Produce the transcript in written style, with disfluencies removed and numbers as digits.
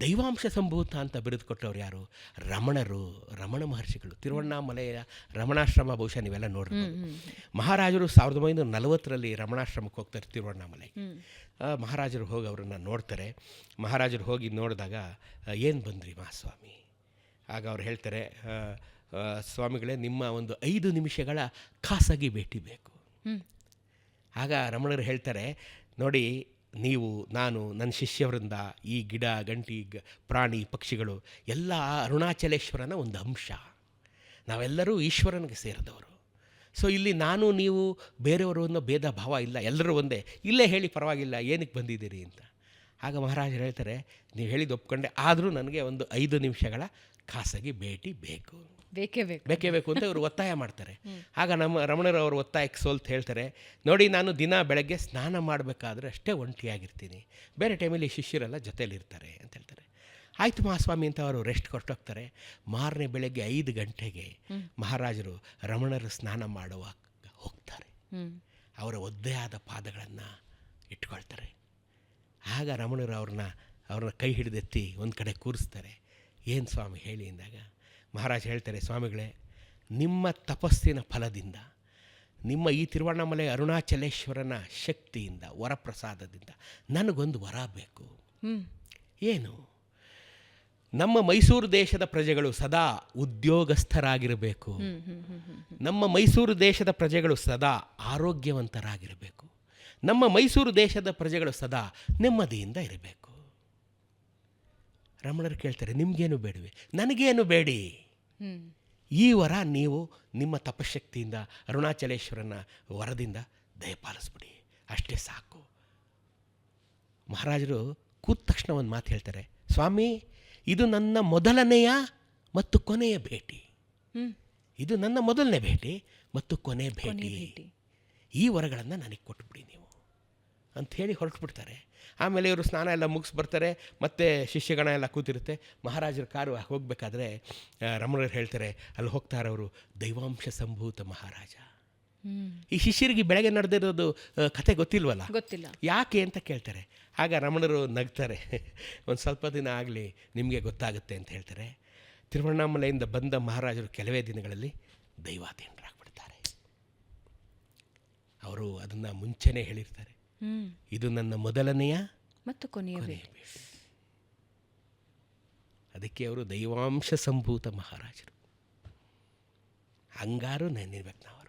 ದೈವಾಂಶ ಸಂಭೂತ ಅಂತ ಬಿರುದು ಕೊಟ್ಟವ್ರು ಯಾರು? ರಮಣರು, ರಮಣ ಮಹರ್ಷಿಗಳು. ತಿರುವಣ್ಣಾಮಲೆಯ ರಮಣಾಶ್ರಮ ಬಹುಶಃ ನೀವೆಲ್ಲ ನೋಡ್ಬೋದು. ಮಹಾರಾಜರು 1940ರಲ್ಲಿ ರಮಣಾಶ್ರಮಕ್ಕೆ ಹೋಗ್ತಾರೆ ತಿರುವಣ್ಣಾಮಲೆಗೆ. ಮಹಾರಾಜರು ಹೋಗಿ ಅವರನ್ನು ನೋಡ್ತಾರೆ. ಮಹಾರಾಜರು ಹೋಗಿ ನೋಡಿದಾಗ, ಏನು ಬಂದ್ರಿ ಮಹಾಸ್ವಾಮಿ? ಆಗ ಅವ್ರು ಹೇಳ್ತಾರೆ, ಸ್ವಾಮಿಗಳೇ, ನಿಮ್ಮ ಒಂದು 5 ನಿಮಿಷಗಳ ಖಾಸಗಿ ಭೇಟಿ ಬೇಕು. ಆಗ ರಮಣರು ಹೇಳ್ತಾರೆ, ನೋಡಿ, ನೀವು, ನಾನು, ನನ್ನ ಶಿಷ್ಯವರಿಂದ, ಈ ಗಿಡ ಗಂಟಿ ಪ್ರಾಣಿ ಪಕ್ಷಿಗಳು ಎಲ್ಲ ಅರುಣಾಚಲೇಶ್ವರನ ಒಂದು ಅಂಶ. ನಾವೆಲ್ಲರೂ ಈಶ್ವರನಿಗೆ ಸೇರಿದವರು. ಸೊ ಇಲ್ಲಿ ನಾನು ನೀವು ಬೇರೆಯವರು ಅನ್ನೋ ಭೇದ ಭಾವ ಇಲ್ಲ, ಎಲ್ಲರೂ ಒಂದೇ. ಇಲ್ಲೇ ಹೇಳಿ ಪರವಾಗಿಲ್ಲ, ಏನಕ್ಕೆ ಬಂದಿದ್ದೀರಿ ಅಂತ. ಆಗ ಮಹಾರಾಜರು ಹೇಳ್ತಾರೆ, ನೀವು ಹೇಳಿದ್ದು ಒಪ್ಕೊಂಡೆ, ಆದರೂ ನನಗೆ ಒಂದು 5 ನಿಮಿಷಗಳ ಖಾಸಗಿ ಭೇಟಿ ಬೇಕು, ಬೇಕೇ ಬೇಕು ಅಂತ ಇವರು ಒತ್ತಾಯ ಮಾಡ್ತಾರೆ. ಆಗ ನಮ್ಮ ರಮಣರು ಅವರು ಒತ್ತಾಯಕ್ಕೆ ಸೋಲ್ತು ಹೇಳ್ತಾರೆ, ನೋಡಿ, ನಾನು ದಿನ ಬೆಳಗ್ಗೆ ಸ್ನಾನ ಮಾಡಬೇಕಾದ್ರೆ ಅಷ್ಟೇ ಒಂಟಿಯಾಗಿರ್ತೀನಿ, ಬೇರೆ ಟೈಮಲ್ಲಿ ಶಿಷ್ಯರೆಲ್ಲ ಜೊತೆಯಲ್ಲಿರ್ತಾರೆ ಅಂತ ಹೇಳ್ತಾರೆ. ಆಯಿತು ಮಹಾಸ್ವಾಮಿ ಅಂತ ಅವರು ರೆಸ್ಟ್ ಕೊಟ್ಟೋಗ್ತಾರೆ. ಮಾರನೇ ಬೆಳಗ್ಗೆ 5 ಗಂಟೆಗೆ ಮಹಾರಾಜರು ರಮಣರು ಸ್ನಾನ ಮಾಡುವಾಗ ಹೋಗ್ತಾರೆ. ಅವರ ಒದ್ದೆ ಆದ ಪಾದಗಳನ್ನು ಇಟ್ಕೊಳ್ತಾರೆ. ಆಗ ರಮಣರು ಅವ್ರನ್ನ ಕೈ ಹಿಡಿದೆತ್ತಿ ಒಂದು ಕಡೆ ಕೂರಿಸ್ತಾರೆ. ಏನು ಸ್ವಾಮಿ ಹೇಳಿ ಅಂದಾಗ ಮಹಾರಾಜ ಹೇಳ್ತಾರೆ, ಸ್ವಾಮಿಗಳೇ, ನಿಮ್ಮ ತಪಸ್ಸಿನ ಫಲದಿಂದ, ನಿಮ್ಮ ಈ ತಿರುವಣ್ಣಾಮಲೆ ಅರುಣಾಚಲೇಶ್ವರನ ಶಕ್ತಿಯಿಂದ, ವರಪ್ರಸಾದದಿಂದ ನನಗೊಂದು ವರ ಬೇಕು. ಏನು? ನಮ್ಮ ಮೈಸೂರು ದೇಶದ ಪ್ರಜೆಗಳು ಸದಾ ಉದ್ಯೋಗಸ್ಥರಾಗಿರಬೇಕು. ನಮ್ಮ ಮೈಸೂರು ದೇಶದ ಪ್ರಜೆಗಳು ಸದಾ ಆರೋಗ್ಯವಂತರಾಗಿರಬೇಕು. ನಮ್ಮ ಮೈಸೂರು ದೇಶದ ಪ್ರಜೆಗಳು ಸದಾ ನೆಮ್ಮದಿಯಿಂದ ಇರಬೇಕು. ರಮಣರು ಕೇಳ್ತಾರೆ, ನಿಮಗೇನು ಬೇಡವೆ? ನನಗೇನು ಬೇಡಿ. ಈ ವರ ನೀವು ನಿಮ್ಮ ತಪಶಕ್ತಿಯಿಂದ, ಅರುಣಾಚಲೇಶ್ವರನ ವರದಿಂದ ದಯಪಾಲಿಸ್ಬಿಡಿ, ಅಷ್ಟೇ ಸಾಕು. ಮಹಾರಾಜರು ಕೂತ ತಕ್ಷಣ ಒಂದು ಮಾತು ಹೇಳ್ತಾರೆ, ಸ್ವಾಮಿ, ಇದು ನನ್ನ ಮೊದಲನೆಯ ಮತ್ತು ಕೊನೆಯ ಭೇಟಿ. ಇದು ನನ್ನ ಮೊದಲನೇ ಭೇಟಿ ಮತ್ತು ಕೊನೆಯ ಭೇಟಿ. ಈ ವರಗಳನ್ನು ನನಗೆ ಕೊಟ್ಬಿಡಿ ನೀವು ಅಂಥೇಳಿ ಹೊರಟುಬಿಡ್ತಾರೆ. ಆಮೇಲೆ ಇವರು ಸ್ನಾನ ಎಲ್ಲ ಮುಗಿಸಿ ಬರ್ತಾರೆ. ಮತ್ತು ಶಿಷ್ಯಗಣ ಎಲ್ಲ ಕೂತಿರುತ್ತೆ. ಮಹಾರಾಜರ ಕಾರು ಹೋಗಬೇಕಾದ್ರೆ ರಮಣರು ಹೇಳ್ತಾರೆ, ಅಲ್ಲಿ ಹೋಗ್ತಾರವರು ದೈವಾಂಶ ಸಂಭೂತ ಮಹಾರಾಜ. ಈ ಶಿಷ್ಯರಿಗೆ ಬೆಳಗ್ಗೆ ನಡೆದಿರೋದು ಕತೆ ಗೊತ್ತಿಲ್ವಲ್ಲ, ಯಾಕೆ ಅಂತ ಕೇಳ್ತಾರೆ. ಆಗ ರಮಣರು ನಗ್ತಾರೆ, ಒಂದು ಸ್ವಲ್ಪ ದಿನ ಆಗಲಿ ನಿಮಗೆ ಗೊತ್ತಾಗುತ್ತೆ ಅಂತ ಹೇಳ್ತಾರೆ. ತಿರುವಣ್ಣಾಮಲೆಯಿಂದ ಬಂದ ಮಹಾರಾಜರು ಕೆಲವೇ ದಿನಗಳಲ್ಲಿ ದೈವಾಧೀನರಾಗ್ಬಿಡ್ತಾರೆ. ಅವರು ಅದನ್ನು ಮುಂಚೆನೇ ಹೇಳಿರ್ತಾರೆ, ಇದು ನನ್ನ ಮೊದಲನೆಯ ಮತ್ತು ಕೊನೆಯ ಭೇಟಿ. ಅದಕ್ಕೆ ಅವರು ದೈವಾಂಶ ಸಂಭೂತ ಮಹಾರಾಜರು. ಹಂಗಾರು ನೆನಪಿರ್ಬೇಕು ನಾವು.